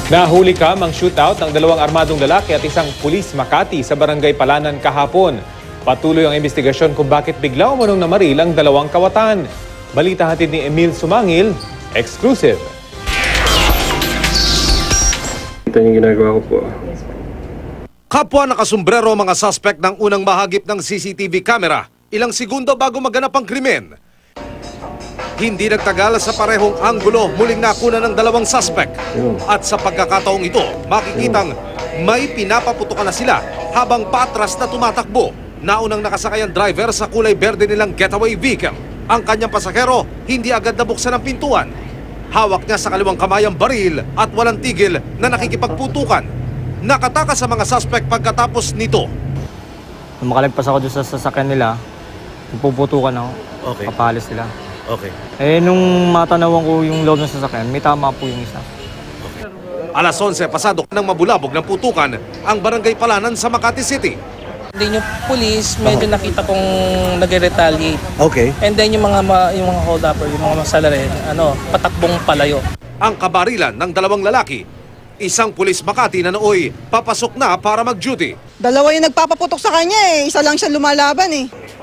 Nahuli ang shootout ng dalawang armadong lalaki at isang pulis Makati sa Barangay Palanan kahapon. Patuloy ang investigasyon kung bakit bigla umanong namaril ang dalawang kawatan. Balita hatid ni Emil Sumangil, exclusive. Ito yung ginagawa ko po. Kapwa nakasombrero mga suspect ng unang mahagip ng CCTV camera, ilang segundo bago maganap ang krimen. Hindi nagtagal sa parehong anggulo muling nakuna ng dalawang suspect. At sa pagkakataong ito, makikitang may pinapaputukan na sila habang patras na tumatakbo. Naunang nakasakay ang driver sa kulay berde nilang getaway vehicle. Ang kanyang pasahero hindi agad nabuksan ang pintuan. Hawak niya sa kaliwang kamay ang baril at walang tigil na nakikipagputukan. Nakatakas sa mga suspect pagkatapos nito. Makalagpas ako doon sa sasakyan nila, puputukan ako, papahalis sila. Okay. Nung matanawan ko yung loob ng sasakyan, may tama po yung isa. Alas 11 pasado nang mabulabog ng putukan ang Barangay Palanan sa Makati City. Then yung police, medyo nakita kong nag-retaliate. Okay. And then yung mga hold-upper, yung mga salary, patakbong palayo. Ang kabarilan ng dalawang lalaki, isang pulis Makati na nooy papasok na para mag-duty. Dalawa yung nagpapaputok sa kanya isa lang siya lumalaban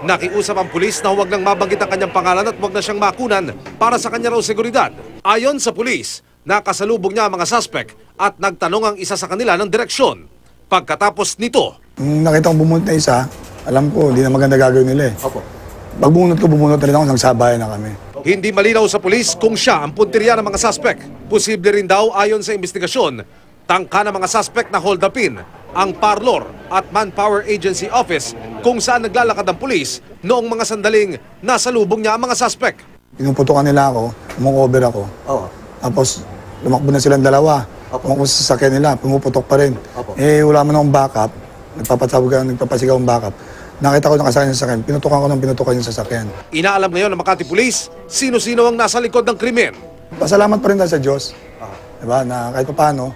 Nakiusap ang pulis na huwag nang mabanggit ang kanyang pangalan at huwag na siyang makunan para sa kanya raw seguridad. Ayon sa pulis, nakasalubong niya ang mga suspect at nagtanong ang isa sa kanila ng direksyon. Pagkatapos nito, nakita kong bumunot na isa, alam ko, hindi na maganda gagawin nila Opo. Pag bumunot na rin ako, nagsabayan na kami. Hindi malinaw sa pulis kung siya ang punteriya ng mga suspect. Posible rin daw ayon sa investigasyon, tangka ng mga suspect na hold upin ang parlor at manpower agency office kung saan naglalakad ang pulis noong mga sandaling nasa lubong niya ang mga suspect. Pinuputukan nila ako, umukover ako. Tapos lumakbo na silang dalawa. Kung sa sasakyan nila, pumuputok pa rin. Wala man akong backup, nagpapasigaw ang backup. Nakita ko nakasakyan sa sasakyan, pinutukan yung sasakyan. Inaalam ngayon ng Makati Police, sino-sino ang nasa likod ng krimen. Pasalamat pa rin tayo sa Diyos. Diba, na kahit paano,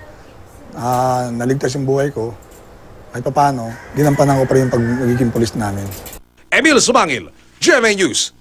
naligtas yung buhay ko. Kahit paano, ginampanan ko pa rin yung pagiging pulis namin. Emil Sumangil, GMA News.